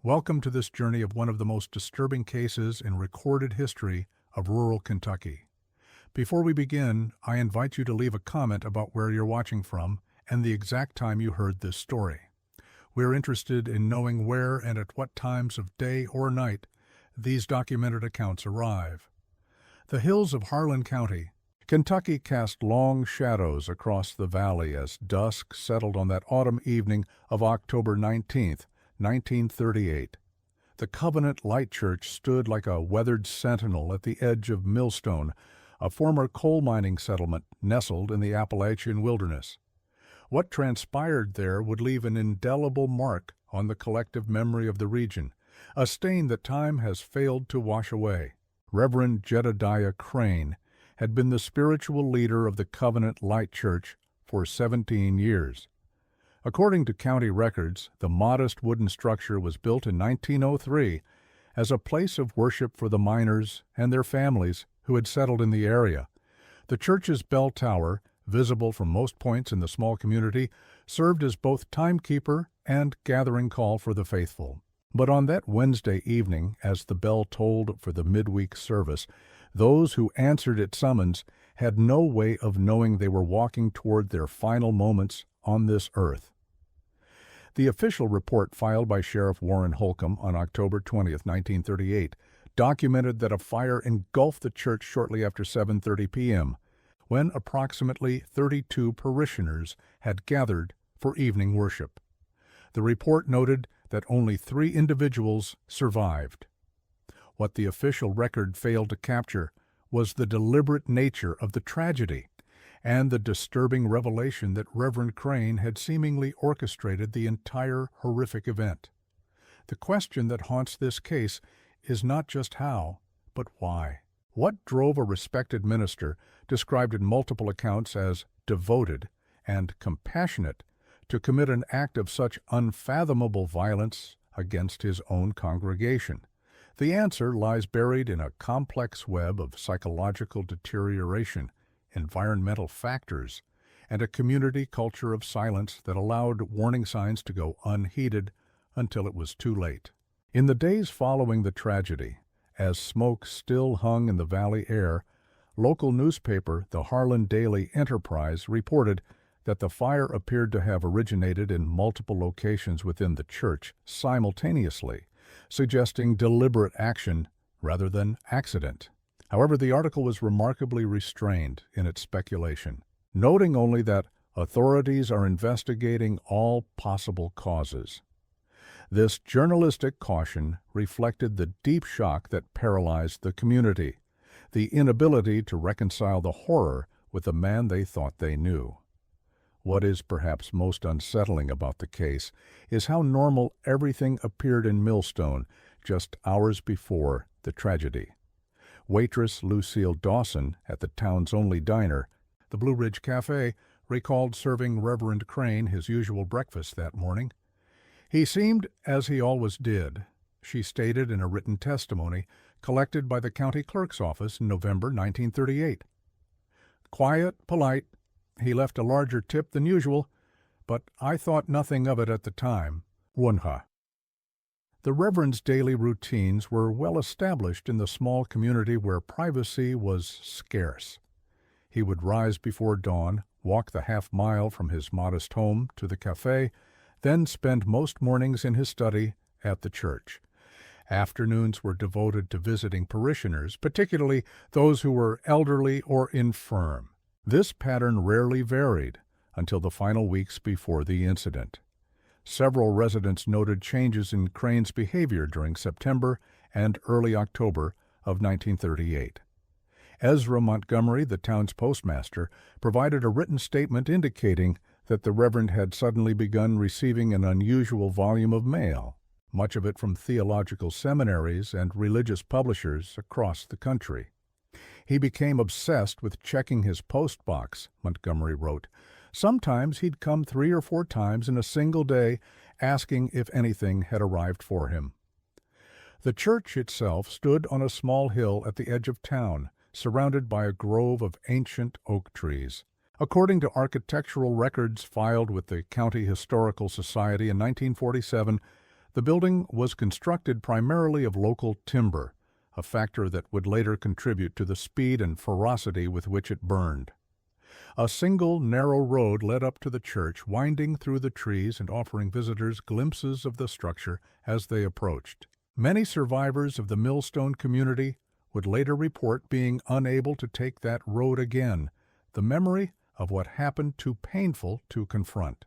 Welcome to this journey of one of the most disturbing cases in recorded history of rural Kentucky. Before we begin, I invite you to leave a comment about where you're watching from and the exact time you heard this story. We're interested in knowing where and at what times of day or night these documented accounts arrive. The hills of Harlan County, Kentucky cast long shadows across the valley as dusk settled on that autumn evening of October 19th, 1938. The Covenant Light Church stood like a weathered sentinel at the edge of Millstone, a former coal mining settlement nestled in the Appalachian wilderness. What transpired there would leave an indelible mark on the collective memory of the region, a stain that time has failed to wash away. Reverend Crane had been the spiritual leader of the Covenant Light Church for 17 years. According to county records, the modest wooden structure was built in 1903 as a place of worship for the miners and their families who had settled in the area. The church's bell tower, visible from most points in the small community, served as both timekeeper and gathering call for the faithful. But on that Wednesday evening, as the bell tolled for the midweek service, those who answered its summons had no way of knowing they were walking toward their final moments on this earth. The official report filed by Sheriff Warren Holcomb on October 20, 1938, documented that a fire engulfed the church shortly after 7:30 p.m., when approximately 32 parishioners had gathered for evening worship. The report noted that only 3 individuals survived. What the official record failed to capture was the deliberate nature of the tragedy and the disturbing revelation that Reverend Crane had seemingly orchestrated the entire horrific event. The question that haunts this case is not just how, but why. What drove a respected minister, described in multiple accounts as devoted and compassionate, to commit an act of such unfathomable violence against his own congregation? The answer lies buried in a complex web of psychological deterioration, environmental factors, and a community culture of silence that allowed warning signs to go unheeded until it was too late. In the days following the tragedy, as smoke still hung in the valley air, local newspaper the Harlan Daily Enterprise reported that the fire appeared to have originated in multiple locations within the church simultaneously, suggesting deliberate action rather than accident. However, the article was remarkably restrained in its speculation, noting only that authorities are investigating all possible causes. This journalistic caution reflected the deep shock that paralyzed the community, the inability to reconcile the horror with the man they thought they knew. What is perhaps most unsettling about the case is how normal everything appeared in Millstone just hours before the tragedy. Waitress Lucille Dawson at the town's only diner, the Blue Ridge Cafe, recalled serving Reverend Crane his usual breakfast that morning. He seemed as he always did, she stated in a written testimony collected by the county clerk's office in November 1938. Quiet, polite, he left a larger tip than usual, but I thought nothing of it at the time. Wunha. The Reverend's daily routines were well established in the small community where privacy was scarce. He would rise before dawn, walk the half-mile from his modest home to the cafe, then spend most mornings in his study at the church. Afternoons were devoted to visiting parishioners, particularly those who were elderly or infirm. This pattern rarely varied until the final weeks before the incident. Several residents noted changes in Crane's behavior during September and early October of 1938. Ezra Montgomery, the town's postmaster, provided a written statement indicating that the Reverend had suddenly begun receiving an unusual volume of mail, much of it from theological seminaries and religious publishers across the country. He became obsessed with checking his post box, Montgomery wrote. Sometimes he'd come 3 or 4 times in a single day, asking if anything had arrived for him. The church itself stood on a small hill at the edge of town, surrounded by a grove of ancient oak trees. According to architectural records filed with the County Historical Society in 1947, The building was constructed primarily of local timber, a factor that would later contribute to the speed and ferocity with which it burned. A single narrow road led up to the church, winding through the trees and offering visitors glimpses of the structure as they approached. Many survivors of the Millstone community would later report being unable to take that road again, the memory of what happened too painful to confront.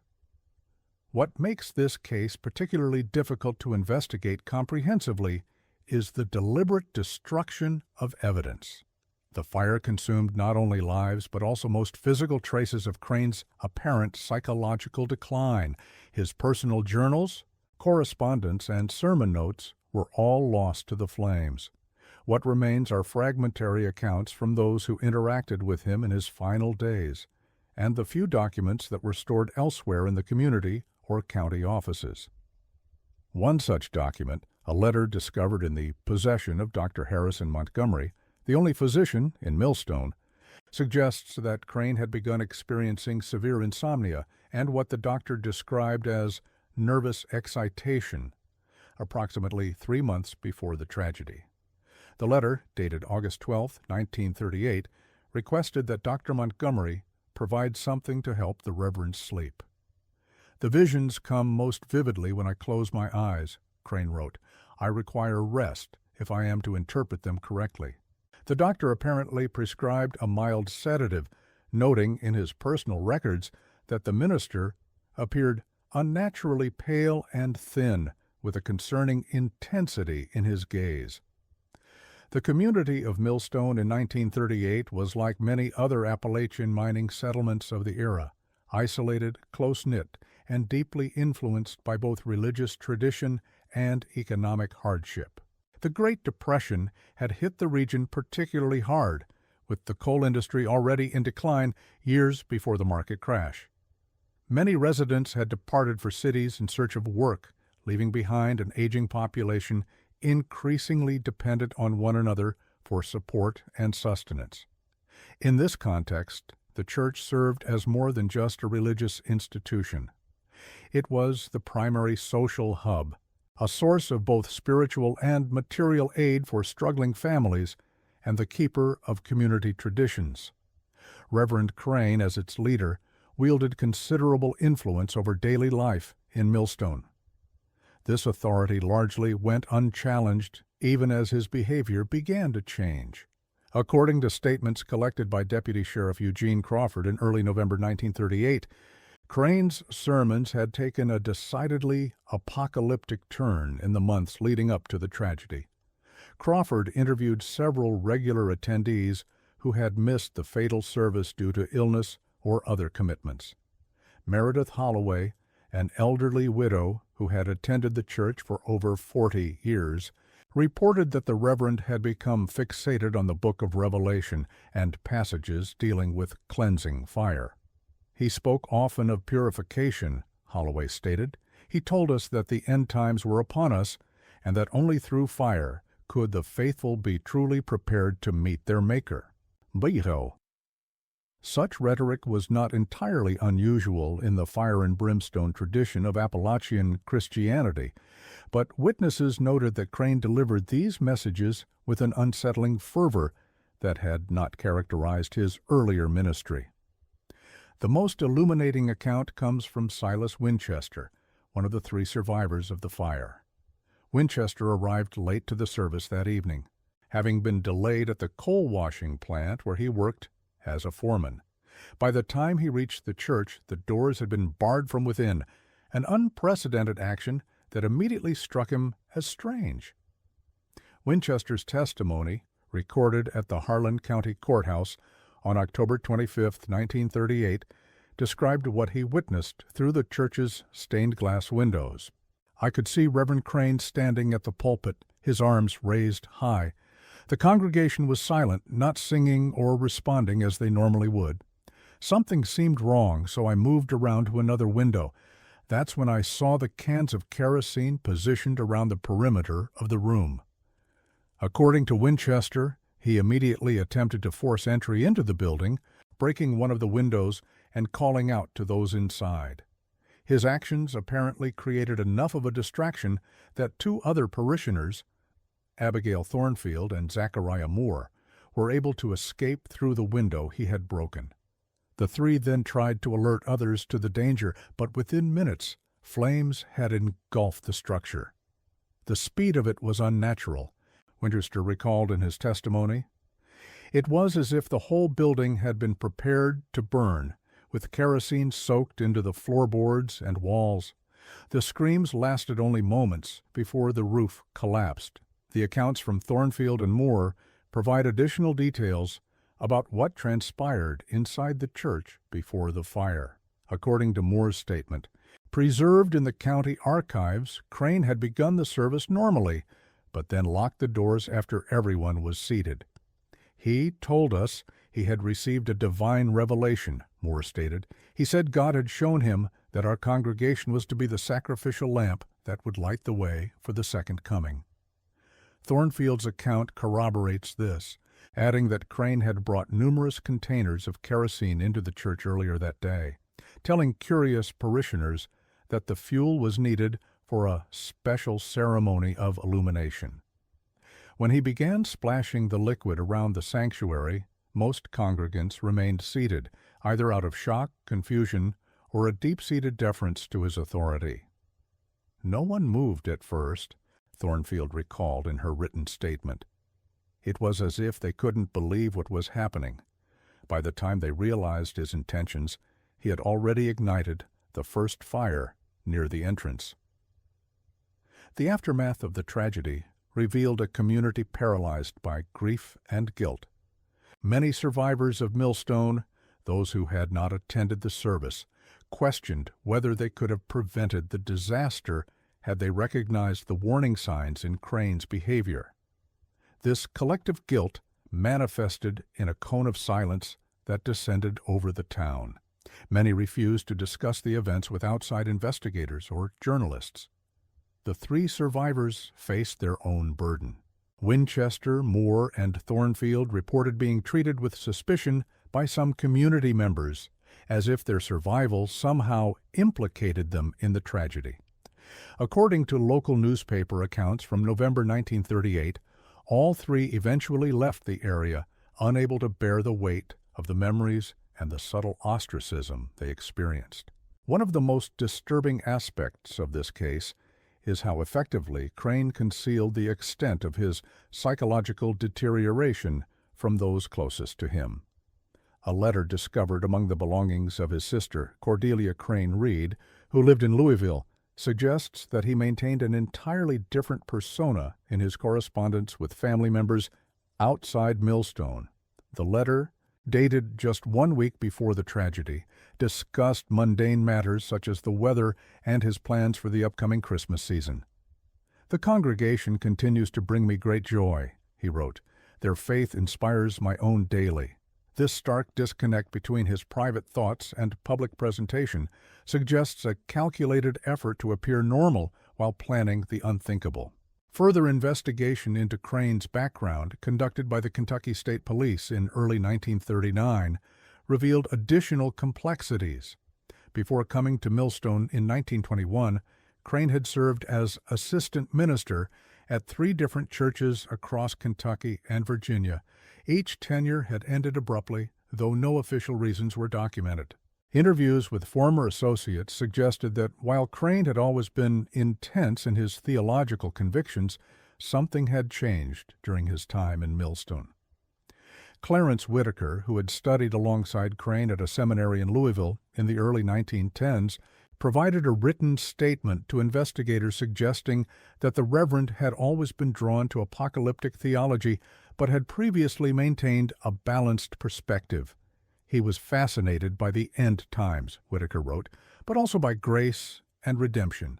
What makes this case particularly difficult to investigate comprehensively is the deliberate destruction of evidence. The fire consumed not only lives but also most physical traces of Crane's apparent psychological decline. His personal journals, correspondence, and sermon notes were all lost to the flames. What remains are fragmentary accounts from those who interacted with him in his final days, and the few documents that were stored elsewhere in the community or county offices. One such document, a letter discovered in the possession of Dr. Harrison Montgomery, the only physician in Millstone, suggests that Crane had begun experiencing severe insomnia and what the doctor described as nervous excitation, approximately 3 months before the tragedy. The letter, dated August 12, 1938, requested that Dr. Montgomery provide something to help the Reverend sleep. "The visions come most vividly when I close my eyes," Crane wrote. "I require rest if I am to interpret them correctly." The doctor apparently prescribed a mild sedative, noting in his personal records that the minister appeared unnaturally pale and thin, with a concerning intensity in his gaze. The community of Millstone in 1938 was like many other Appalachian mining settlements of the era, isolated, close-knit, and deeply influenced by both religious tradition and economic hardship. The Great Depression had hit the region particularly hard, with the coal industry already in decline years before the market crash. Many residents had departed for cities in search of work, leaving behind an aging population increasingly dependent on one another for support and sustenance. In this context, the church served as more than just a religious institution. It was the primary social hub, a source of both spiritual and material aid for struggling families, and the keeper of community traditions. Reverend Crane, as its leader, wielded considerable influence over daily life in Millstone. This authority largely went unchallenged, even as his behavior began to change. According to statements collected by Deputy Sheriff Eugene Crawford in early November 1938, Crane's sermons had taken a decidedly apocalyptic turn in the months leading up to the tragedy. Crawford interviewed several regular attendees who had missed the fatal service due to illness or other commitments. Meredith Holloway, an elderly widow who had attended the church for over 40 years, reported that the Reverend had become fixated on the book of Revelation and passages dealing with cleansing fire. "He spoke often of purification," Holloway stated. "He told us that the end times were upon us, and that only through fire could the faithful be truly prepared to meet their Maker." Biho. Such rhetoric was not entirely unusual in the fire and brimstone tradition of Appalachian Christianity, but witnesses noted that Crane delivered these messages with an unsettling fervor that had not characterized his earlier ministry. The most illuminating account comes from Silas Winchester, one of the 3 survivors of the fire. Winchester arrived late to the service that evening, having been delayed at the coal washing plant where he worked as a foreman. By the time he reached the church, the doors had been barred from within, an unprecedented action that immediately struck him as strange. Winchester's testimony, recorded at the Harlan County Courthouse on October 25, 1938, described what he witnessed through the church's stained-glass windows. "I could see Reverend Crane standing at the pulpit, his arms raised high. The congregation was silent, not singing or responding as they normally would. Something seemed wrong, so I moved around to another window. That's when I saw the cans of kerosene positioned around the perimeter of the room." According to Winchester, he immediately attempted to force entry into the building, breaking one of the windows and calling out to those inside. His actions apparently created enough of a distraction that two other parishioners, Abigail Thornfield and Zachariah Moore, were able to escape through the window he had broken. The three then tried to alert others to the danger, but within minutes, flames had engulfed the structure. The speed of it was unnatural, Winchester recalled in his testimony. It was as if the whole building had been prepared to burn, with kerosene soaked into the floorboards and walls. The screams lasted only moments before the roof collapsed. The accounts from Thornfield and Moore provide additional details about what transpired inside the church before the fire. According to Moore's statement, preserved in the county archives, Crane had begun the service normally, but then locked the doors after everyone was seated. He told us he had received a divine revelation, Moore stated. He said God had shown him that our congregation was to be the sacrificial lamp that would light the way for the second coming. Thornfield's account corroborates this, adding that Crane had brought numerous containers of kerosene into the church earlier that day, telling curious parishioners that the fuel was needed for a special ceremony of illumination. When he began splashing the liquid around the sanctuary, most congregants remained seated, either out of shock, confusion, or a deep-seated deference to his authority. No one moved at first, Thornfield recalled in her written statement. It was as if they couldn't believe what was happening. By the time they realized his intentions, he had already ignited the first fire near the entrance. The aftermath of the tragedy revealed a community paralyzed by grief and guilt. Many survivors of Millstone, those who had not attended the service, questioned whether they could have prevented the disaster had they recognized the warning signs in Crane's behavior. This collective guilt manifested in a cone of silence that descended over the town. Many refused to discuss the events with outside investigators or journalists. The three survivors faced their own burden. Winchester, Moore, and Thornfield reported being treated with suspicion by some community members, as if their survival somehow implicated them in the tragedy. According to local newspaper accounts from November 1938, all three eventually left the area, unable to bear the weight of the memories and the subtle ostracism they experienced. One of the most disturbing aspects of this case is how effectively Crane concealed the extent of his psychological deterioration from those closest to him. A letter discovered among the belongings of his sister, Cordelia Crane Reed, who lived in Louisville, suggests that he maintained an entirely different persona in his correspondence with family members outside Millstone. The letter, dated just 1 week before the tragedy, discussed mundane matters such as the weather and his plans for the upcoming Christmas season. "The congregation continues to bring me great joy," he wrote. "Their faith inspires my own daily." This stark disconnect between his private thoughts and public presentation suggests a calculated effort to appear normal while planning the unthinkable. Further investigation into Crane's background, conducted by the Kentucky State Police in early 1939, revealed additional complexities. Before coming to Millstone in 1921, Crane had served as assistant minister at 3 different churches across Kentucky and Virginia. Each tenure had ended abruptly, though no official reasons were documented. Interviews with former associates suggested that while Crane had always been intense in his theological convictions, something had changed during his time in Millstone. Clarence Whitaker, who had studied alongside Crane at a seminary in Louisville in the early 1910s, provided a written statement to investigators suggesting that the Reverend had always been drawn to apocalyptic theology, but had previously maintained a balanced perspective. He was fascinated by the end times, Whitaker wrote, but also by grace and redemption.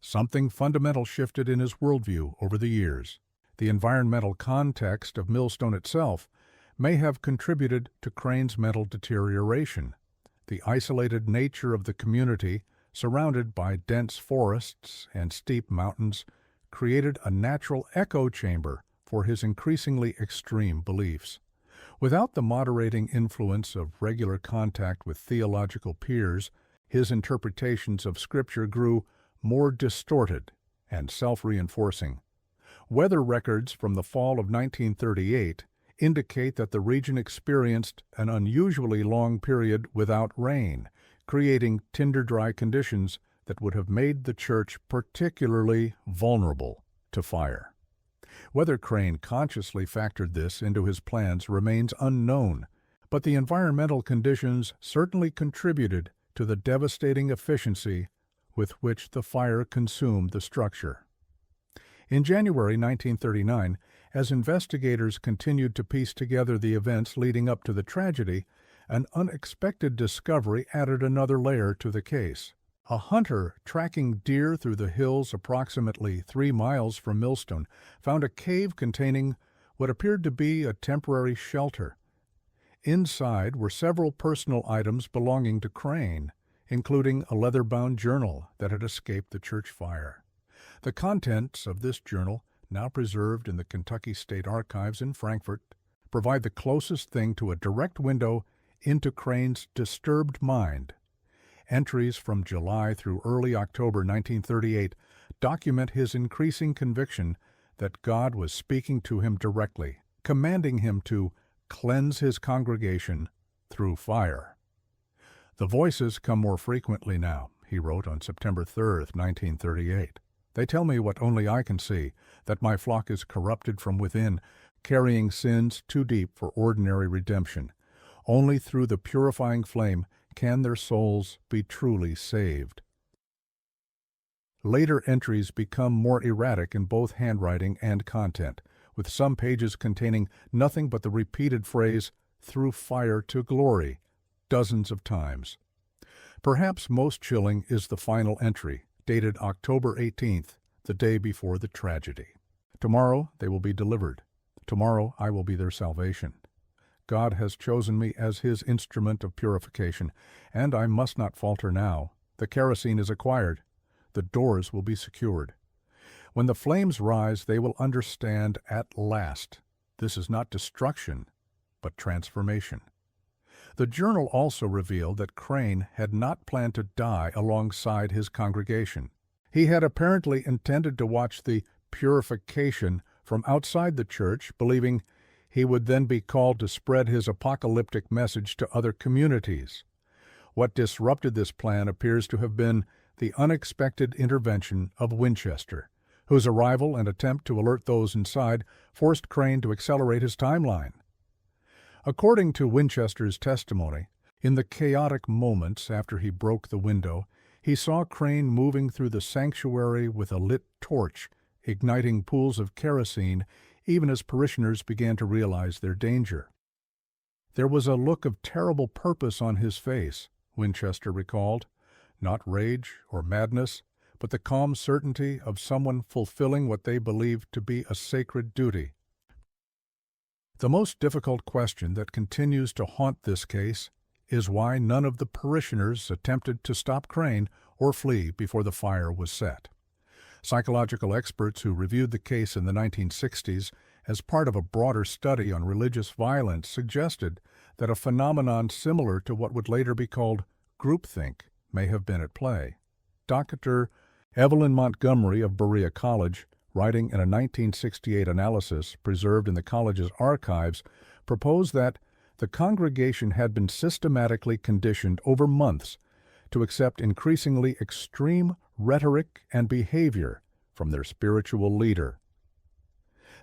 Something fundamental shifted in his worldview over the years. The environmental context of Millstone itself may have contributed to Crane's mental deterioration. The isolated nature of the community, surrounded by dense forests and steep mountains, created a natural echo chamber for his increasingly extreme beliefs. Without the moderating influence of regular contact with theological peers, his interpretations of Scripture grew more distorted and self-reinforcing. Weather records from the fall of 1938 indicate that the region experienced an unusually long period without rain, creating tinder-dry conditions that would have made the church particularly vulnerable to fire. Whether Crane consciously factored this into his plans remains unknown, but the environmental conditions certainly contributed to the devastating efficiency with which the fire consumed the structure. In January 1939, as investigators continued to piece together the events leading up to the tragedy, an unexpected discovery added another layer to the case. A hunter tracking deer through the hills approximately 3 miles from Millstone found a cave containing what appeared to be a temporary shelter. Inside were several personal items belonging to Crane, including a leather-bound journal that had escaped the church fire. The contents of this journal, now preserved in the Kentucky State Archives in Frankfort, provide the closest thing to a direct window into Crane's disturbed mind. Entries from July through early October 1938 document his increasing conviction that God was speaking to him directly, commanding him to cleanse his congregation through fire. "The voices come more frequently now," he wrote on September 3, 1938. "They tell me what only I can see, that my flock is corrupted from within, carrying sins too deep for ordinary redemption. Only through the purifying flame can their souls be truly saved." Later entries become more erratic in both handwriting and content, with some pages containing nothing but the repeated phrase, "through fire to glory," dozens of times. Perhaps most chilling is the final entry, dated October 18th, the day before the tragedy. "Tomorrow they will be delivered. Tomorrow I will be their salvation. God has chosen me as his instrument of purification, and I must not falter now. The kerosene is acquired. The doors will be secured. When the flames rise, they will understand at last this is not destruction, but transformation." The journal also revealed that Crane had not planned to die alongside his congregation. He had apparently intended to watch the purification from outside the church, believing he would then be called to spread his apocalyptic message to other communities. What disrupted this plan appears to have been the unexpected intervention of Winchester, whose arrival and attempt to alert those inside forced Crane to accelerate his timeline. According to Winchester's testimony, in the chaotic moments after he broke the window, he saw Crane moving through the sanctuary with a lit torch, igniting pools of kerosene even as parishioners began to realize their danger. "There was a look of terrible purpose on his face," Winchester recalled, "not rage or madness, but the calm certainty of someone fulfilling what they believed to be a sacred duty." The most difficult question that continues to haunt this case is why none of the parishioners attempted to stop Crane or flee before the fire was set. Psychological experts who reviewed the case in the 1960s as part of a broader study on religious violence suggested that a phenomenon similar to what would later be called groupthink may have been at play. Dr. Evelyn Montgomery of Berea College, writing in a 1968 analysis preserved in the college's archives, proposed that the congregation had been systematically conditioned over months to accept increasingly extreme rhetoric and behavior from their spiritual leader.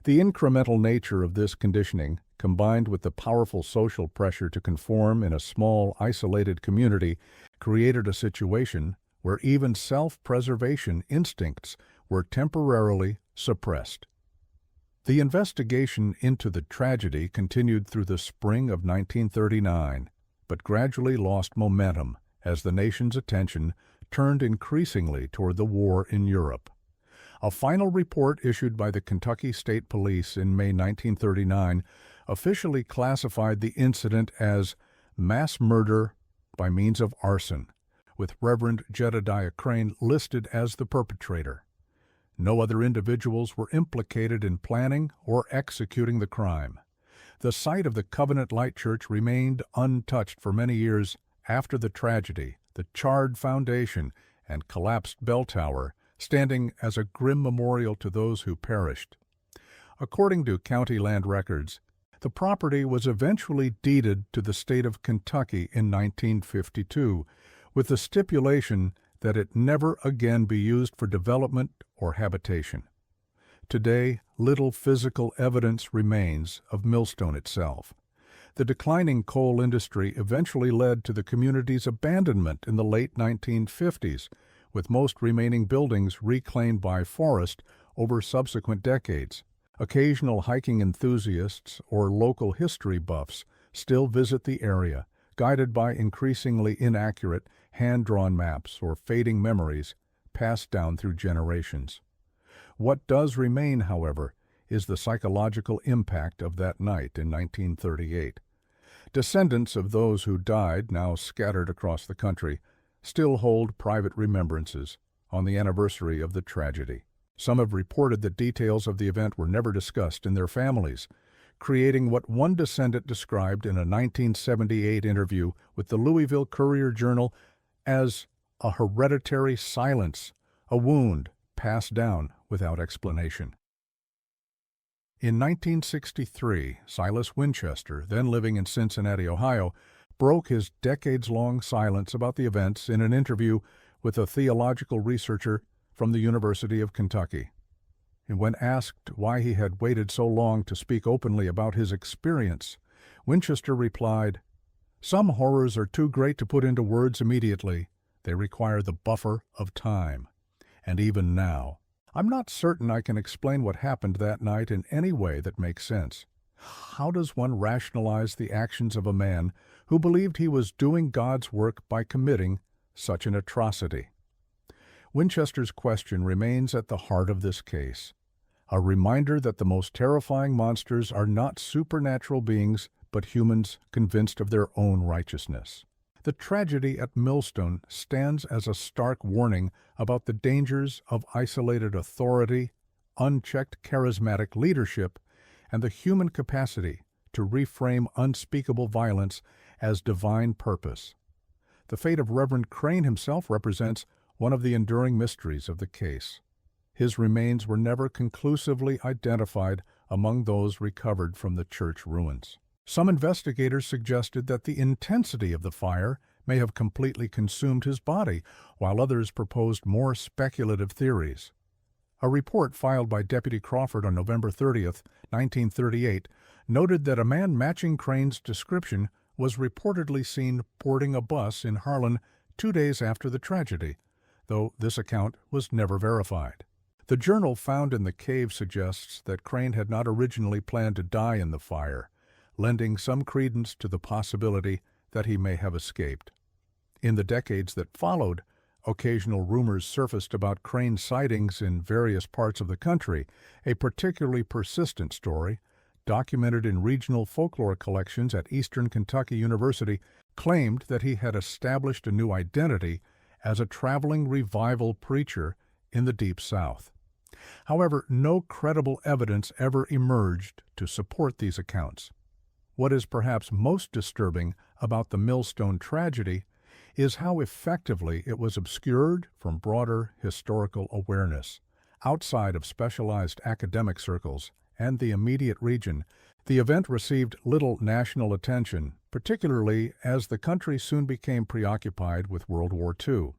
The incremental nature of this conditioning, combined with the powerful social pressure to conform in a small, isolated community, created a situation where even self-preservation instincts were temporarily suppressed. The investigation into the tragedy continued through the spring of 1939, but gradually lost momentum as the nation's attention turned increasingly toward the war in Europe. A final report issued by the Kentucky State Police in May 1939 officially classified the incident as mass murder by means of arson, with Reverend Jedediah Crane listed as the perpetrator. No other individuals were implicated in planning or executing the crime. The site of the Covenant Light Church remained untouched for many years after the tragedy the charred foundation and collapsed bell tower standing as a grim memorial to those who perished. According to county land records, the property was eventually deeded to the state of Kentucky in 1952, with the stipulation that it never again be used for development or habitation. Today, little physical evidence remains of Millstone itself. The declining coal industry eventually led to the community's abandonment in the late 1950s, with most remaining buildings reclaimed by forest over subsequent decades. Occasional hiking enthusiasts or local history buffs still visit the area, guided by increasingly inaccurate hand-drawn maps or fading memories passed down through generations. What does remain, however, is the psychological impact of that night in 1938. Descendants of those who died, now scattered across the country, still hold private remembrances on the anniversary of the tragedy. Some have reported that details of the event were never discussed in their families, creating what one descendant described in a 1978 interview with the Louisville Courier-Journal as a hereditary silence, a wound passed down without explanation. In 1963, Silas Winchester, then living in Cincinnati, Ohio, broke his decades-long silence about the events in an interview with a theological researcher from the University of Kentucky. And when asked why he had waited so long to speak openly about his experience, Winchester replied, "Some horrors are too great to put into words immediately. They require the buffer of time. And even now, I'm not certain I can explain what happened that night in any way that makes sense. How does one rationalize the actions of a man who believed he was doing God's work by committing such an atrocity?" Winchester's question remains at the heart of this case, a reminder that the most terrifying monsters are not supernatural beings, but humans convinced of their own righteousness. The tragedy at Millstone stands as a stark warning about the dangers of isolated authority, unchecked charismatic leadership, and the human capacity to reframe unspeakable violence as divine purpose. The fate of Reverend Crane himself represents one of the enduring mysteries of the case. His remains were never conclusively identified among those recovered from the church ruins. Some investigators suggested that the intensity of the fire may have completely consumed his body, while others proposed more speculative theories. A report filed by Deputy Crawford on November 30, 1938, noted that a man matching Crane's description was reportedly seen boarding a bus in Harlan 2 days after the tragedy, though this account was never verified. The journal found in the cave suggests that Crane had not originally planned to die in the fire, lending some credence to the possibility that he may have escaped. In the decades that followed, occasional rumors surfaced about Crane sightings in various parts of the country, a particularly persistent story, documented in regional folklore collections at Eastern Kentucky University, claimed that he had established a new identity as a traveling revival preacher in the Deep South. However, no credible evidence ever emerged to support these accounts. What is perhaps most disturbing about the Millstone tragedy is how effectively it was obscured from broader historical awareness. Outside of specialized academic circles and the immediate region, the event received little national attention, particularly as the country soon became preoccupied with World War II.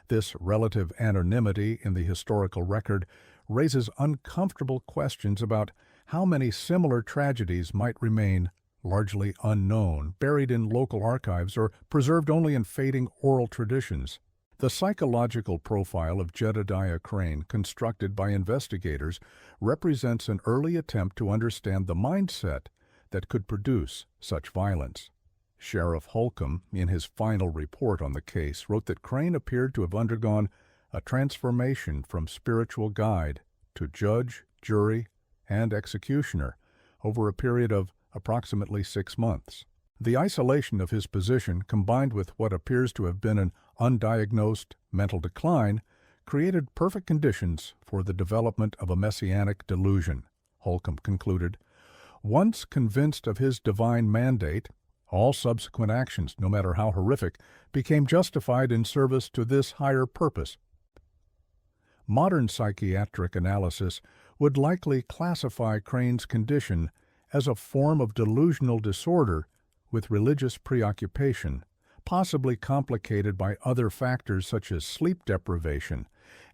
This relative anonymity in the historical record raises uncomfortable questions about how many similar tragedies might remain largely unknown, buried in local archives, or preserved only in fading oral traditions. The psychological profile of Jedediah Crane, constructed by investigators, represents an early attempt to understand the mindset that could produce such violence. Sheriff Holcomb, in his final report on the case, wrote that Crane appeared to have undergone a transformation from spiritual guide to judge, jury, and executioner over a period of approximately 6 months. The isolation of his position, combined with what appears to have been an undiagnosed mental decline, created perfect conditions for the development of a messianic delusion, Holcomb concluded. Once convinced of his divine mandate, All subsequent actions, no matter how horrific, became justified in service to this higher purpose. Modern psychiatric analysis would likely classify Crane's condition as a form of delusional disorder with religious preoccupation, possibly complicated by other factors such as sleep deprivation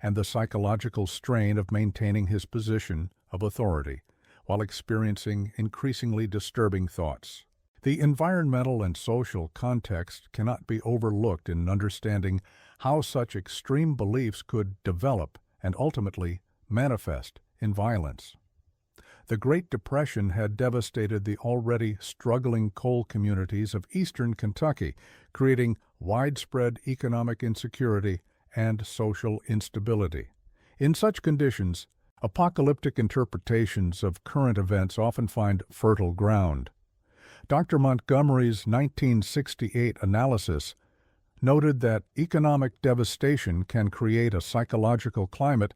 and the psychological strain of maintaining his position of authority while experiencing increasingly disturbing thoughts. The environmental and social context cannot be overlooked in understanding how such extreme beliefs could develop and ultimately manifest in violence. The Great Depression had devastated the already struggling coal communities of eastern Kentucky, creating widespread economic insecurity and social instability. In such conditions, apocalyptic interpretations of current events often find fertile ground. Dr. Montgomery's 1968 analysis noted that economic devastation can create a psychological climate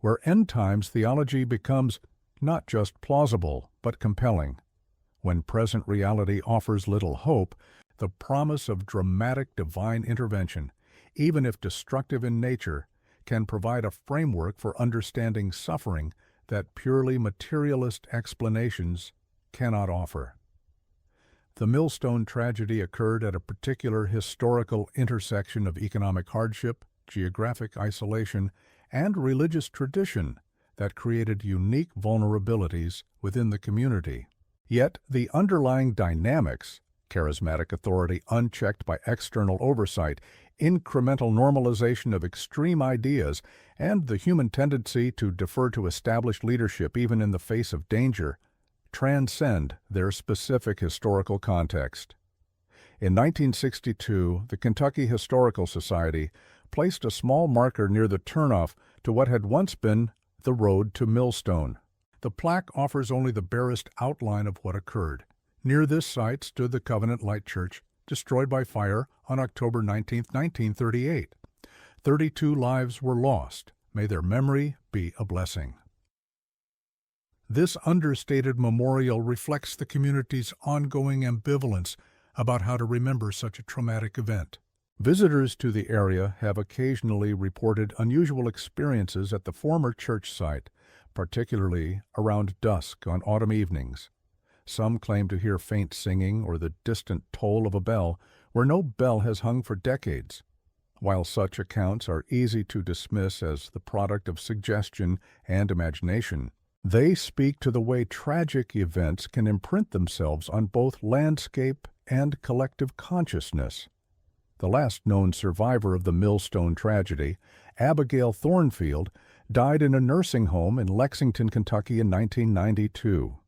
where end times theology becomes not just plausible, but compelling. When present reality offers little hope, the promise of dramatic divine intervention, even if destructive in nature, can provide a framework for understanding suffering that purely materialist explanations cannot offer. The Millstone tragedy occurred at a particular historical intersection of economic hardship, geographic isolation, and religious tradition that created unique vulnerabilities within the community. Yet the underlying dynamics, charismatic authority unchecked by external oversight, incremental normalization of extreme ideas, and the human tendency to defer to established leadership even in the face of danger, transcend their specific historical context. In 1962, the Kentucky Historical Society placed a small marker near the turnoff to what had once been the road to Millstone. The plaque offers only the barest outline of what occurred. Near this site stood the Covenant Light Church, destroyed by fire on October 19, 1938. 32 lives were lost. May their memory be a blessing. This understated memorial reflects the community's ongoing ambivalence about how to remember such a traumatic event. Visitors to the area have occasionally reported unusual experiences at the former church site, particularly around dusk on autumn evenings. Some claim to hear faint singing or the distant toll of a bell where no bell has hung for decades. While such accounts are easy to dismiss as the product of suggestion and imagination, they speak to the way tragic events can imprint themselves on both landscape and collective consciousness. The last known survivor of the Millstone tragedy, Abigail Thornfield, died in a nursing home in Lexington, Kentucky in 1992.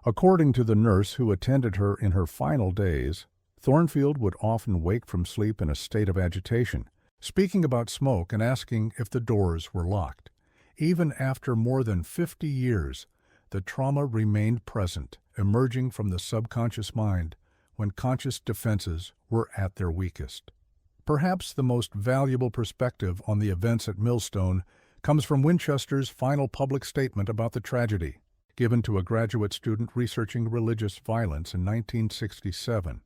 According to the nurse who attended her in her final days, Thornfield would often wake from sleep in a state of agitation, speaking about smoke and asking if the doors were locked. Even after more than 50 years, the trauma remained present, emerging from the subconscious mind when conscious defenses were at their weakest. Perhaps the most valuable perspective on the events at Millstone comes from Winchester's final public statement about the tragedy, given to a graduate student researching religious violence in 1967.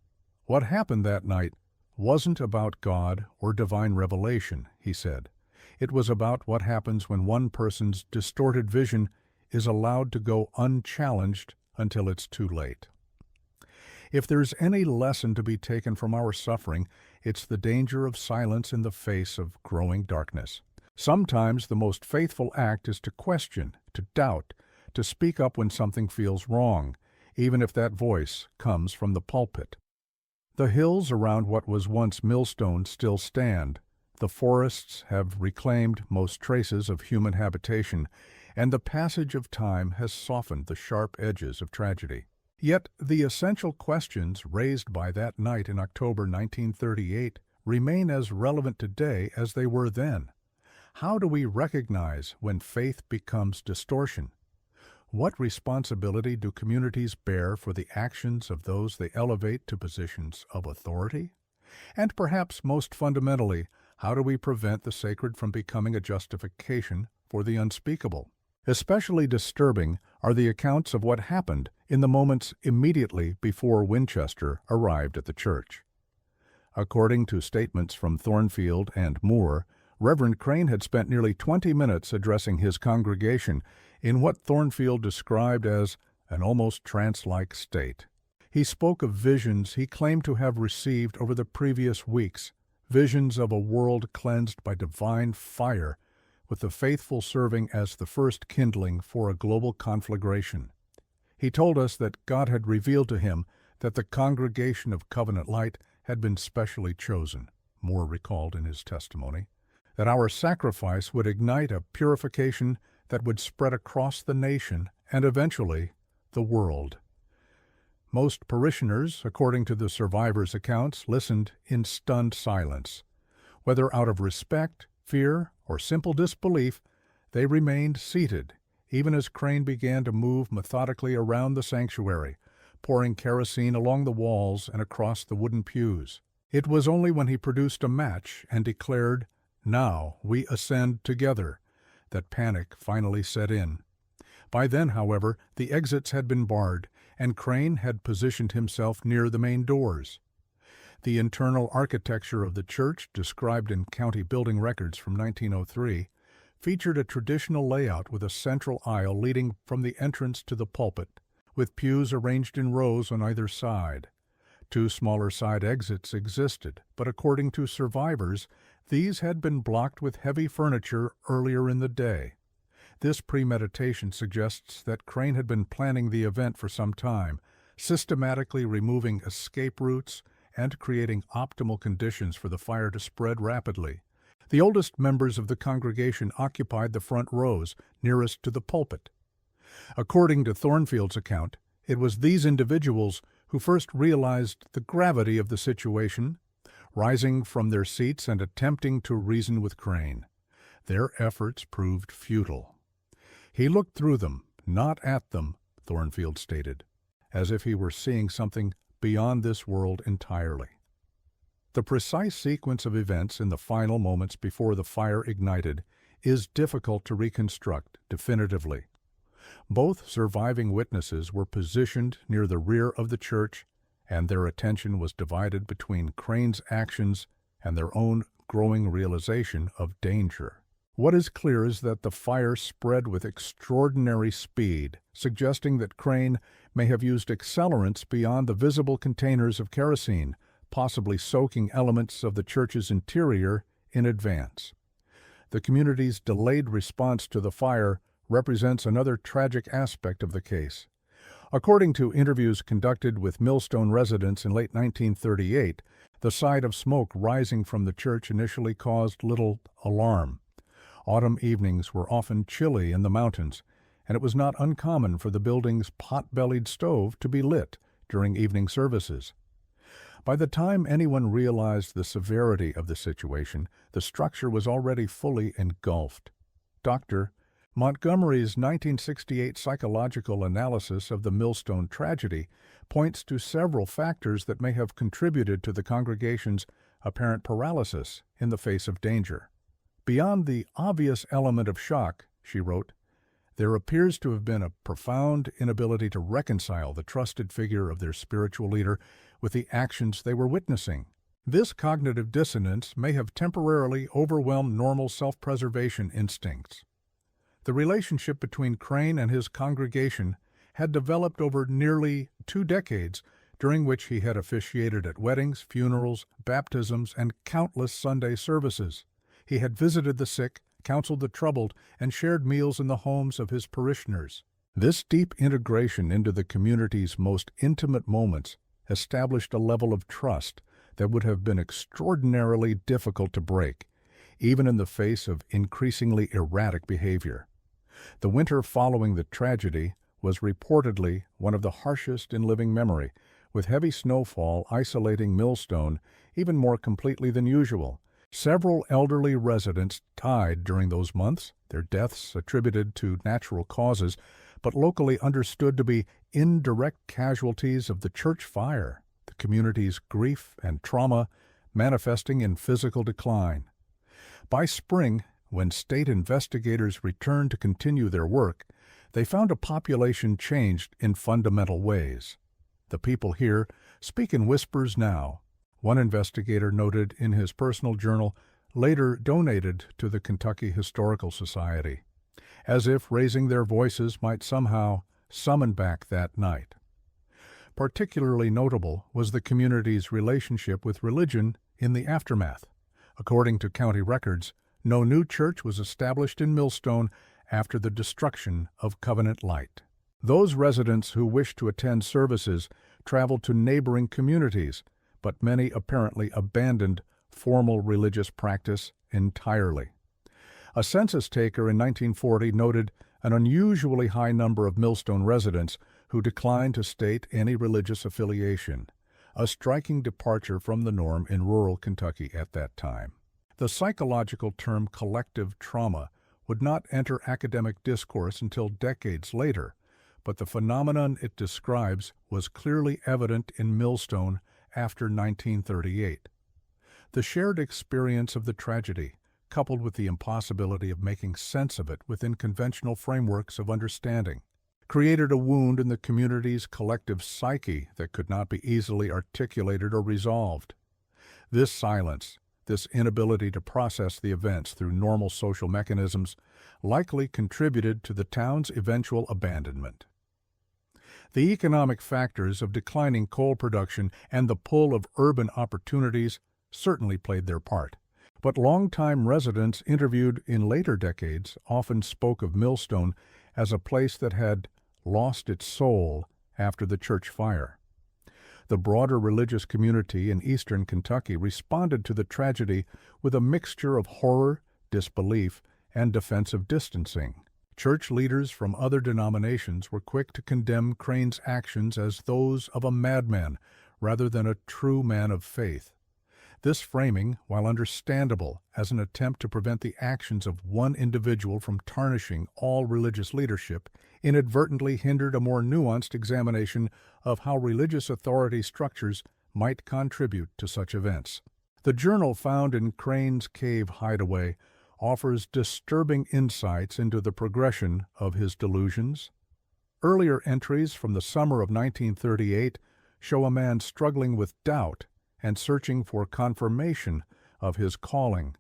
What happened that night wasn't about God or divine revelation, he said. It was about what happens when one person's distorted vision is allowed to go unchallenged until it's too late. If there's any lesson to be taken from our suffering, it's the danger of silence in the face of growing darkness. Sometimes the most faithful act is to question, to doubt, to speak up when something feels wrong, even if that voice comes from the pulpit. The hills around what was once Millstone still stand. The forests have reclaimed most traces of human habitation, and the passage of time has softened the sharp edges of tragedy. Yet the essential questions raised by that night in October 1938 remain as relevant today as they were then. How do we recognize when faith becomes distortion? What responsibility do communities bear for the actions of those they elevate to positions of authority? And perhaps most fundamentally, how do we prevent the sacred from becoming a justification for the unspeakable? Especially disturbing are the accounts of what happened in the moments immediately before Winchester arrived at the church. According to statements from Thornfield and Moore, Reverend Crane had spent nearly 20 minutes addressing his congregation in what Thornfield described as an almost trance-like state. He spoke of visions he claimed to have received over the previous weeks, visions of a world cleansed by divine fire, with the faithful serving as the first kindling for a global conflagration. He told us that God had revealed to him that the congregation of Covenant Light had been specially chosen, Moore recalled in his testimony, that our sacrifice would ignite a purification that would spread across the nation and eventually the world. Most parishioners, according to the survivors' accounts, listened in stunned silence. Whether out of respect, fear, or simple disbelief, they remained seated, even as Crane began to move methodically around the sanctuary, pouring kerosene along the walls and across the wooden pews. It was only when he produced a match and declared, "Now we ascend together," that panic finally set in. By then, however, the exits had been barred, and Crane had positioned himself near the main doors. The internal architecture of the church, described in county building records from 1903, featured a traditional layout with a central aisle leading from the entrance to the pulpit, with pews arranged in rows on either side. Two smaller side exits existed, but according to survivors, these had been blocked with heavy furniture earlier in the day. This premeditation suggests that Crane had been planning the event for some time, systematically removing escape routes and creating optimal conditions for the fire to spread rapidly. The oldest members of the congregation occupied the front rows, nearest to the pulpit. According to Thornfield's account, it was these individuals who first realized the gravity of the situation, rising from their seats and attempting to reason with Crane. Their efforts proved futile. He looked through them, not at them, Thornfield stated, as if he were seeing something beyond this world entirely. The precise sequence of events in the final moments before the fire ignited is difficult to reconstruct definitively. Both surviving witnesses were positioned near the rear of the church, and their attention was divided between Crane's actions and their own growing realization of danger. What is clear is that the fire spread with extraordinary speed, suggesting that Crane may have used accelerants beyond the visible containers of kerosene, possibly soaking elements of the church's interior in advance. The community's delayed response to the fire represents another tragic aspect of the case. According to interviews conducted with Millstone residents in late 1938, the sight of smoke rising from the church initially caused little alarm. Autumn evenings were often chilly in the mountains, and it was not uncommon for the building's pot-bellied stove to be lit during evening services. By the time anyone realized the severity of the situation, the structure was already fully engulfed. Dr. Montgomery's 1968 psychological analysis of the Millstone tragedy points to several factors that may have contributed to the congregation's apparent paralysis in the face of danger. Beyond the obvious element of shock, she wrote, there appears to have been a profound inability to reconcile the trusted figure of their spiritual leader with the actions they were witnessing. This cognitive dissonance may have temporarily overwhelmed normal self-preservation instincts. The relationship between Crane and his congregation had developed over nearly 2 decades, during which he had officiated at weddings, funerals, baptisms, and countless Sunday services. He had visited the sick, counseled the troubled, and shared meals in the homes of his parishioners. This deep integration into the community's most intimate moments established a level of trust that would have been extraordinarily difficult to break, even in the face of increasingly erratic behavior. The winter following the tragedy was reportedly one of the harshest in living memory, with heavy snowfall isolating Millstone even more completely than usual. Several elderly residents died during those months, their deaths attributed to natural causes, but locally understood to be indirect casualties of the church fire, the community's grief and trauma manifesting in physical decline. By spring, when state investigators returned to continue their work, They found a population changed in fundamental ways. The people here speak in whispers now, one investigator noted in his personal journal, later donated to the Kentucky Historical Society, as if raising their voices might somehow summon back that night. Particularly notable was the community's relationship with religion in the aftermath. According to county records, no new church was established in Millstone after the destruction of Covenant Light. Those residents who wished to attend services traveled to neighboring communities, but many apparently abandoned formal religious practice entirely. A census taker in 1940 noted an unusually high number of Millstone residents who declined to state any religious affiliation, a striking departure from the norm in rural Kentucky at that time. The psychological term collective trauma would not enter academic discourse until decades later, but the phenomenon it describes was clearly evident in Millstone after 1938. The shared experience of the tragedy, coupled with the impossibility of making sense of it within conventional frameworks of understanding, created a wound in the community's collective psyche that could not be easily articulated or resolved. This silence, this inability to process the events through normal social mechanisms, likely contributed to the town's eventual abandonment. The economic factors of declining coal production and the pull of urban opportunities certainly played their part, but longtime residents interviewed in later decades often spoke of Millstone as a place that had lost its soul after the church fire. The broader religious community in eastern Kentucky responded to the tragedy with a mixture of horror, disbelief, and defensive distancing. Church leaders from other denominations were quick to condemn Crane's actions as those of a madman rather than a true man of faith. This framing, while understandable as an attempt to prevent the actions of one individual from tarnishing all religious leadership, inadvertently hindered a more nuanced examination of how religious authority structures might contribute to such events. The journal found in Crane's cave hideaway offers disturbing insights into the progression of his delusions. Earlier entries from the summer of 1938 show a man struggling with doubt and searching for confirmation of his calling.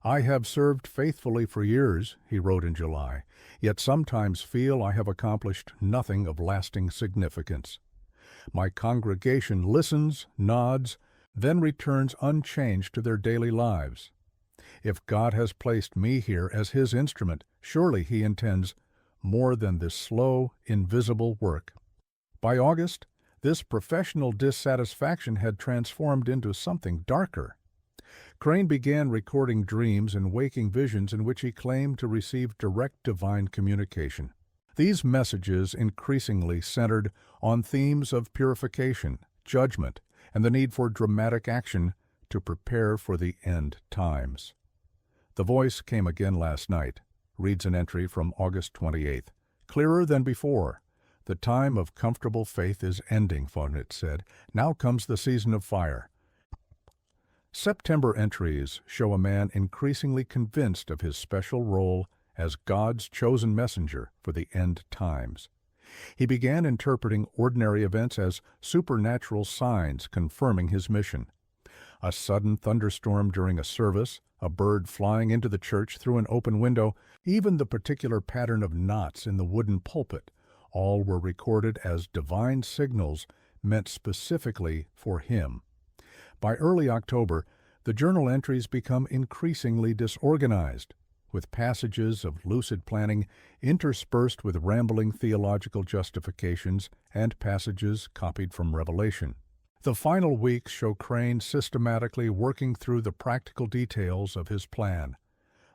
"I have served faithfully for years," he wrote in July, "yet sometimes feel I have accomplished nothing of lasting significance. My congregation listens, nods, then returns unchanged to their daily lives. If God has placed me here as His instrument, surely He intends more than this slow, invisible work." By August, this professional dissatisfaction had transformed into something darker. Crane began recording dreams and waking visions in which he claimed to receive direct divine communication. These messages increasingly centered on themes of purification, judgment, and the need for dramatic action to prepare for the end times. "The voice came again last night," reads an entry from August 28th. "Clearer than before. The time of comfortable faith is ending," Fonnet said. "Now comes the season of fire." September entries show a man increasingly convinced of his special role as God's chosen messenger for the end times. He began interpreting ordinary events as supernatural signs confirming his mission. A sudden thunderstorm during a service, a bird flying into the church through an open window, even the particular pattern of knots in the wooden pulpit, all were recorded as divine signals meant specifically for him. By early October, the journal entries become increasingly disorganized, with passages of lucid planning interspersed with rambling theological justifications and passages copied from Revelation. The final weeks show Crane systematically working through the practical details of his plan,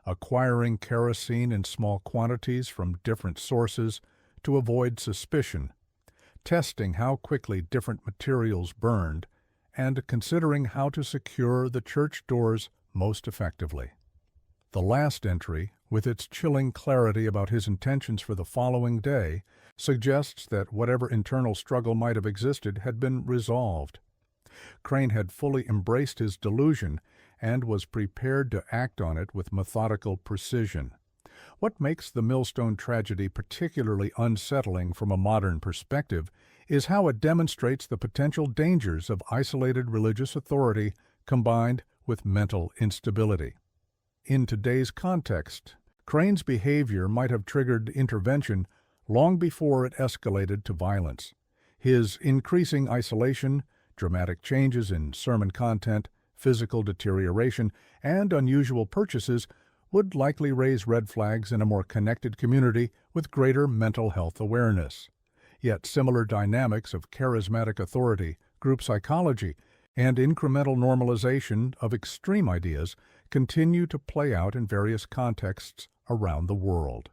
acquiring kerosene in small quantities from different sources to avoid suspicion, testing how quickly different materials burned, and considering how to secure the church doors most effectively. The last entry, with its chilling clarity about his intentions for the following day, suggests that whatever internal struggle might have existed had been resolved. Crane had fully embraced his delusion and was prepared to act on it with methodical precision. What makes the Millstone tragedy particularly unsettling from a modern perspective is how it demonstrates the potential dangers of isolated religious authority combined with mental instability. In today's context, Crane's behavior might have triggered intervention long before it escalated to violence. His increasing isolation, dramatic changes in sermon content, physical deterioration, and unusual purchases would likely raise red flags in a more connected community with greater mental health awareness. Yet similar dynamics of charismatic authority, group psychology, and incremental normalization of extreme ideas continue to play out in various contexts around the world.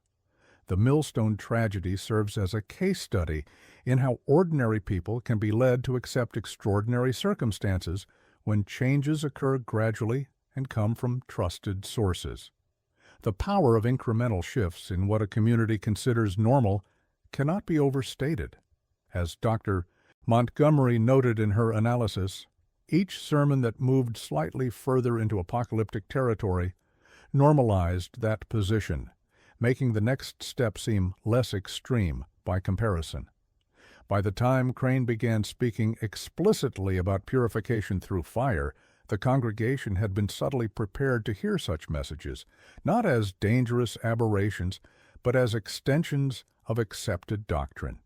The Millstone tragedy serves as a case study in how ordinary people can be led to accept extraordinary circumstances when changes occur gradually and come from trusted sources. The power of incremental shifts in what a community considers normal cannot be overstated. As Dr. Montgomery noted in her analysis, each sermon that moved slightly further into apocalyptic territory normalized that position, making the next step seem less extreme by comparison. By the time Crane began speaking explicitly about purification through fire, the congregation had been subtly prepared to hear such messages, not as dangerous aberrations, but as extensions of accepted doctrine.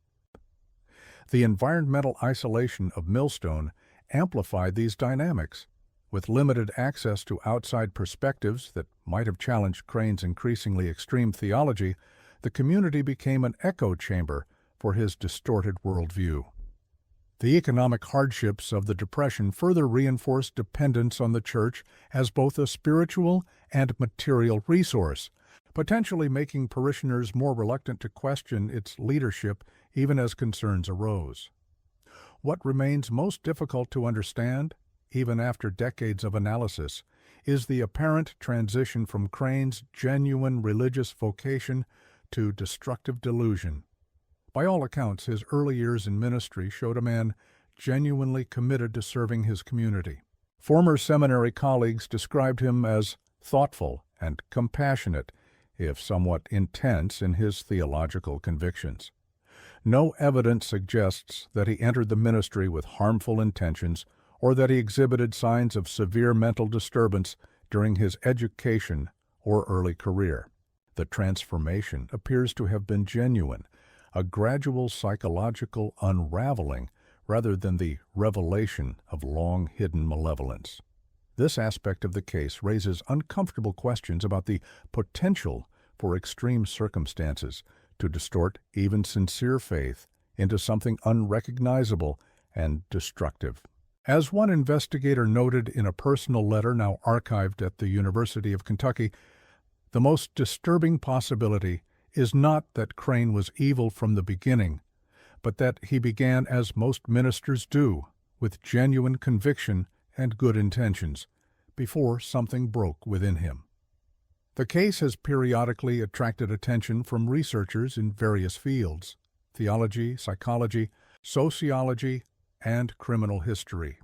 The environmental isolation of Millstone amplified these dynamics. With limited access to outside perspectives that might have challenged Crane's increasingly extreme theology, the community became an echo chamber for his distorted worldview. The economic hardships of the Depression further reinforced dependence on the Church as both a spiritual and material resource, potentially making parishioners more reluctant to question its leadership even as concerns arose. What remains most difficult to understand, even after decades of analysis, is the apparent transition from Crane's genuine religious vocation to destructive delusion. By all accounts, his early years in ministry showed a man genuinely committed to serving his community. Former seminary colleagues described him as thoughtful and compassionate, if somewhat intense in his theological convictions. No evidence suggests that he entered the ministry with harmful intentions or that he exhibited signs of severe mental disturbance during his education or early career. The transformation appears to have been genuine, a gradual psychological unraveling rather than the revelation of long-hidden malevolence. This aspect of the case raises uncomfortable questions about the potential for extreme circumstances to distort even sincere faith into something unrecognizable and destructive. As one investigator noted in a personal letter now archived at the University of Kentucky, the most disturbing possibility is not that Crane was evil from the beginning, but that he began as most ministers do, with genuine conviction and good intentions, before something broke within him. The case has periodically attracted attention from researchers in various fields: theology, psychology, sociology, and criminal history.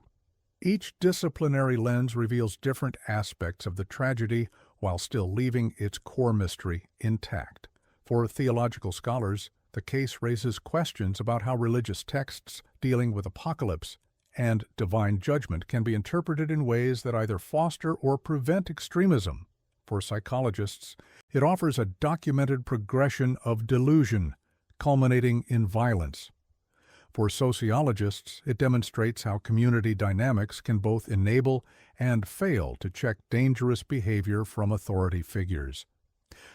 Each disciplinary lens reveals different aspects of the tragedy while still leaving its core mystery intact. For theological scholars, the case raises questions about how religious texts dealing with apocalypse and divine judgment can be interpreted in ways that either foster or prevent extremism. For psychologists, it offers a documented progression of delusion, culminating in violence. For sociologists, it demonstrates how community dynamics can both enable and fail to check dangerous behavior from authority figures.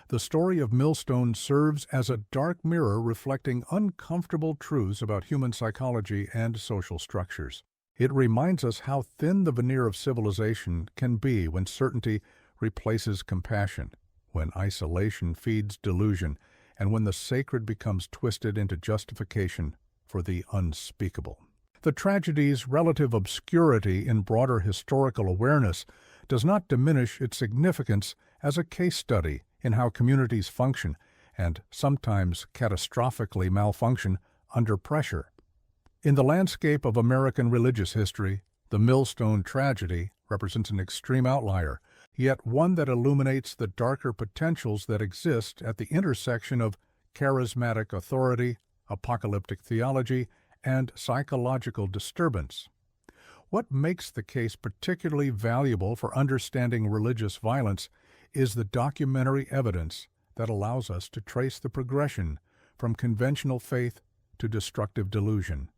The story of Millstone serves as a dark mirror reflecting uncomfortable truths about human psychology and social structures. It reminds us how thin the veneer of civilization can be when certainty replaces compassion, when isolation feeds delusion, and when the sacred becomes twisted into justification for the unspeakable. The tragedy's relative obscurity in broader historical awareness does not diminish its significance as a case study in how communities function, and sometimes catastrophically malfunction, under pressure. In the landscape of American religious history, the Millstone tragedy represents an extreme outlier, yet one that illuminates the darker potentials that exist at the intersection of charismatic authority, apocalyptic theology, and psychological disturbance. What makes the case particularly valuable for understanding religious violence is the documentary evidence that allows us to trace the progression from conventional faith to destructive delusion.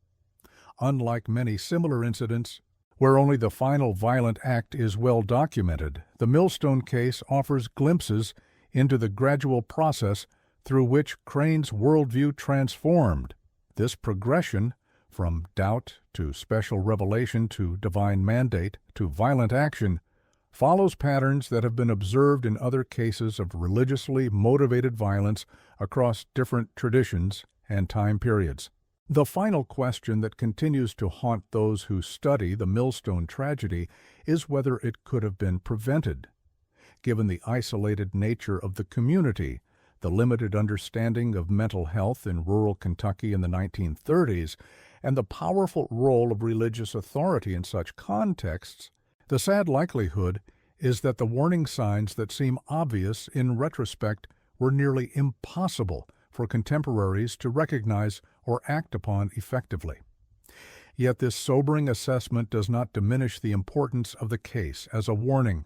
Unlike many similar incidents, where only the final violent act is well documented, the Millstone case offers glimpses into the gradual process through which Crane's worldview transformed. This progression, from doubt to special revelation to divine mandate to violent action, follows patterns that have been observed in other cases of religiously motivated violence across different traditions and time periods. The final question that continues to haunt those who study the Millstone tragedy is whether it could have been prevented. Given the isolated nature of the community, the limited understanding of mental health in rural Kentucky in the 1930s, and the powerful role of religious authority in such contexts, the sad likelihood is that the warning signs that seem obvious in retrospect were nearly impossible for contemporaries to recognize or act upon effectively. Yet this sobering assessment does not diminish the importance of the case as a warning.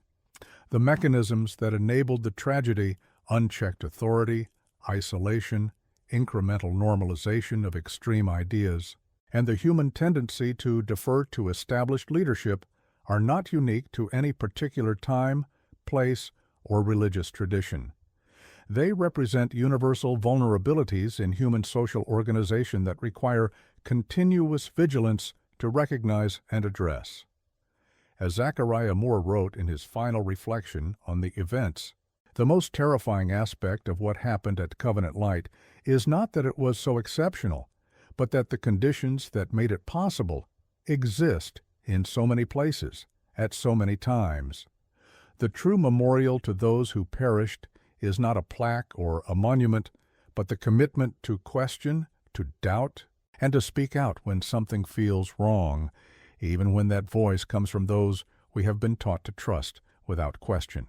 The mechanisms that enabled the tragedy, unchecked authority, isolation, incremental normalization of extreme ideas, and the human tendency to defer to established leadership are not unique to any particular time, place, or religious tradition. They represent universal vulnerabilities in human social organization that require continuous vigilance to recognize and address. As Zachariah Moore wrote in his final reflection on the events, the most terrifying aspect of what happened at Covenant Light is not that it was so exceptional, but that the conditions that made it possible exist in so many places, at so many times. The true memorial to those who perished is not a plaque or a monument, but the commitment to question, to doubt, and to speak out when something feels wrong, even when that voice comes from those we have been taught to trust without question.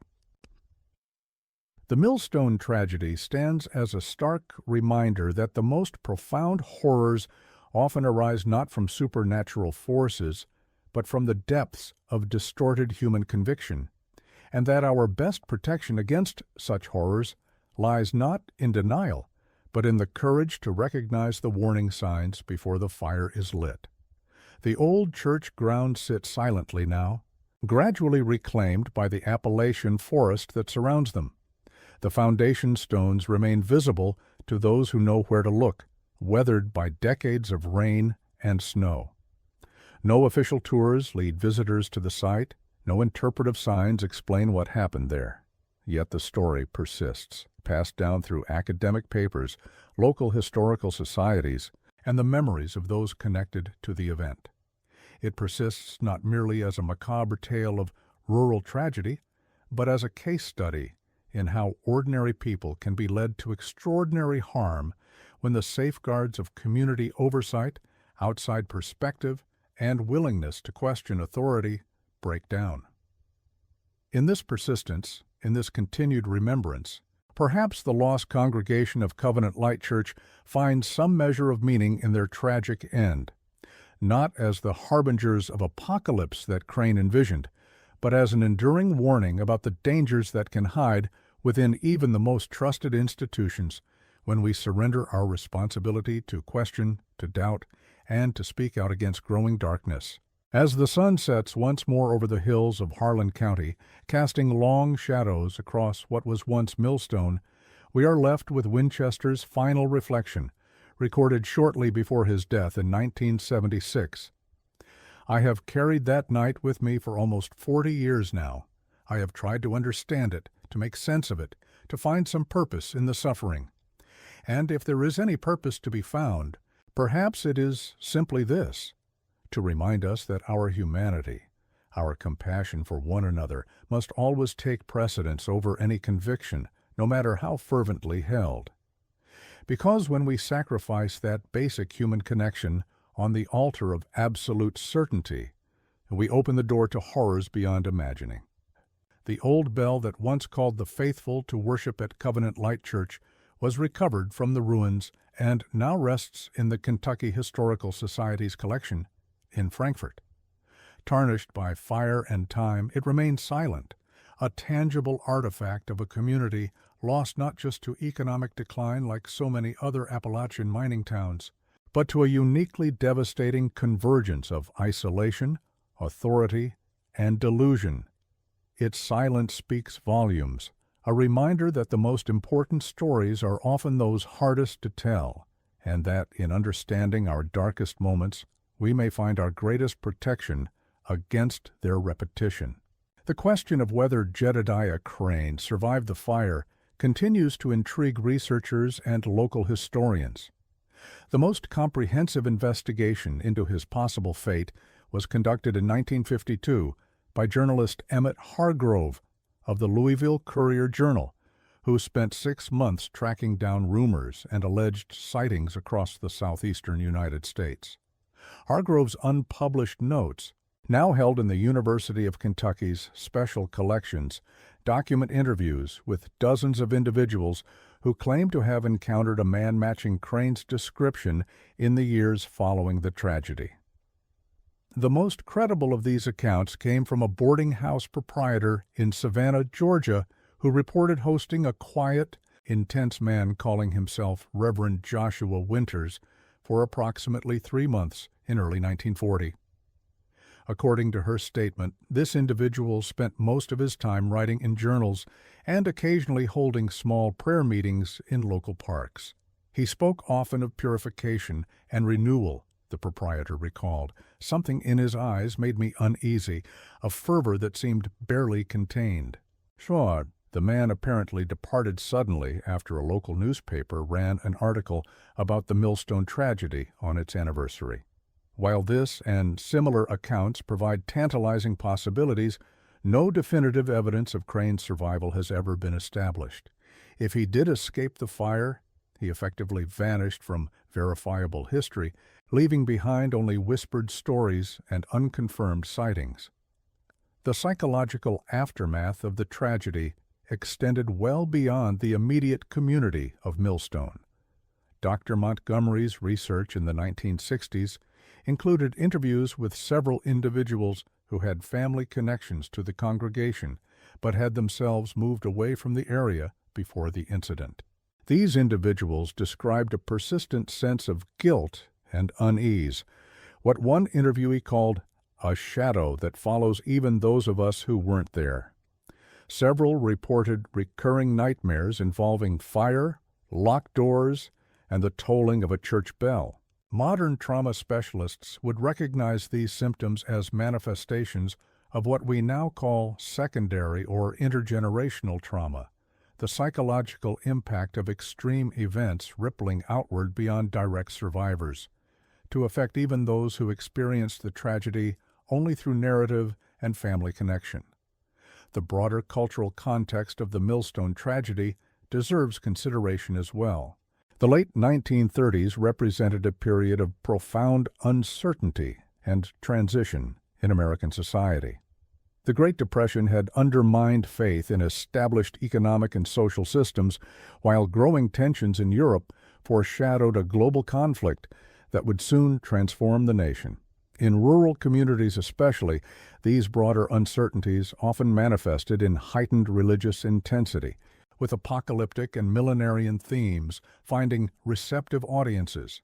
The Millstone tragedy stands as a stark reminder that the most profound horrors often arise not from supernatural forces, but from the depths of distorted human conviction, and that our best protection against such horrors lies not in denial, but in the courage to recognize the warning signs before the fire is lit. The old church grounds sit silently now, gradually reclaimed by the Appalachian forest that surrounds them. The foundation stones remain visible to those who know where to look, weathered by decades of rain and snow. No official tours lead visitors to the site, no interpretive signs explain what happened there. Yet the story persists, passed down through academic papers, local historical societies, and the memories of those connected to the event. It persists not merely as a macabre tale of rural tragedy, but as a case study in how ordinary people can be led to extraordinary harm when the safeguards of community oversight, outside perspective, and willingness to question authority break down. In this persistence, in this continued remembrance, perhaps the lost congregation of Covenant Light Church finds some measure of meaning in their tragic end, not as the harbingers of apocalypse that Crane envisioned, but as an enduring warning about the dangers that can hide within even the most trusted institutions when we surrender our responsibility to question, to doubt, and to speak out against growing darkness. As the sun sets once more over the hills of Harlan County, casting long shadows across what was once Millstone, we are left with Winchester's final reflection, recorded shortly before his death in 1976. I have carried that night with me for almost 40 years now. I have tried to understand it, to make sense of it, to find some purpose in the suffering. And if there is any purpose to be found, perhaps it is simply this: to remind us that our humanity, our compassion for one another, must always take precedence over any conviction, no matter how fervently held. Because when we sacrifice that basic human connection on the altar of absolute certainty, we open the door to horrors beyond imagining. The old bell that once called the faithful to worship at Covenant Light Church was recovered from the ruins and now rests in the Kentucky Historical Society's collection in Frankfort. Tarnished by fire and time, it remains silent, a tangible artifact of a community lost not just to economic decline like so many other Appalachian mining towns, but to a uniquely devastating convergence of isolation, authority, and delusion. Its silence speaks volumes, a reminder that the most important stories are often those hardest to tell, and that in understanding our darkest moments, we may find our greatest protection against their repetition. The question of whether Jedediah Crane survived the fire continues to intrigue researchers and local historians. The most comprehensive investigation into his possible fate was conducted in 1952 by journalist Emmett Hargrove of the Louisville Courier-Journal, who spent 6 months tracking down rumors and alleged sightings across the southeastern United States. Hargrove's unpublished notes, now held in the University of Kentucky's special collections, document interviews with dozens of individuals who claim to have encountered a man matching Crane's description in the years following the tragedy. The most credible of these accounts came from a boarding house proprietor in Savannah, Georgia, who reported hosting a quiet, intense man calling himself Reverend Joshua Winters for approximately 3 months in early 1940. According to her statement, this individual spent most of his time writing in journals and occasionally holding small prayer meetings in local parks. He spoke often of purification and renewal, the proprietor recalled. Something in his eyes made me uneasy, a fervor that seemed barely contained. Sure, the man apparently departed suddenly after a local newspaper ran an article about the Millstone tragedy on its anniversary. While this and similar accounts provide tantalizing possibilities, no definitive evidence of Crane's survival has ever been established. If he did escape the fire, he effectively vanished from verifiable history, leaving behind only whispered stories and unconfirmed sightings. The psychological aftermath of the tragedy extended well beyond the immediate community of Millstone. Dr. Montgomery's research in the 1960s included interviews with several individuals who had family connections to the congregation, but had themselves moved away from the area before the incident. These individuals described a persistent sense of guilt and unease, what one interviewee called a shadow that follows even those of us who weren't there. Several reported recurring nightmares involving fire, locked doors, and the tolling of a church bell. Modern trauma specialists would recognize these symptoms as manifestations of what we now call secondary or intergenerational trauma, the psychological impact of extreme events rippling outward beyond direct survivors, to affect even those who experienced the tragedy only through narrative and family connection. The broader cultural context of the Millstone tragedy deserves consideration as well. The late 1930s represented a period of profound uncertainty and transition in American society. The Great Depression had undermined faith in established economic and social systems, while growing tensions in Europe foreshadowed a global conflict that would soon transform the nation. In rural communities especially, these broader uncertainties often manifested in heightened religious intensity, with apocalyptic and millenarian themes finding receptive audiences.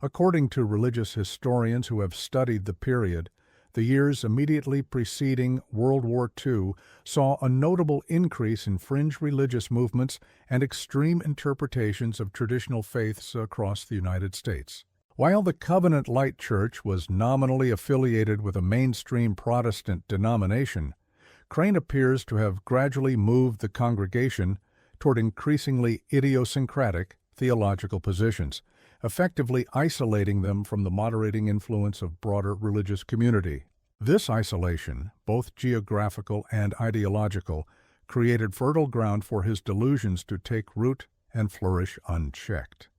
According to religious historians who have studied the period, the years immediately preceding World War II saw a notable increase in fringe religious movements and extreme interpretations of traditional faiths across the United States. While the Covenant Light Church was nominally affiliated with a mainstream Protestant denomination, Crane appears to have gradually moved the congregation toward increasingly idiosyncratic theological positions, effectively isolating them from the moderating influence of broader religious community. This isolation, both geographical and ideological, created fertile ground for his delusions to take root and flourish unchecked.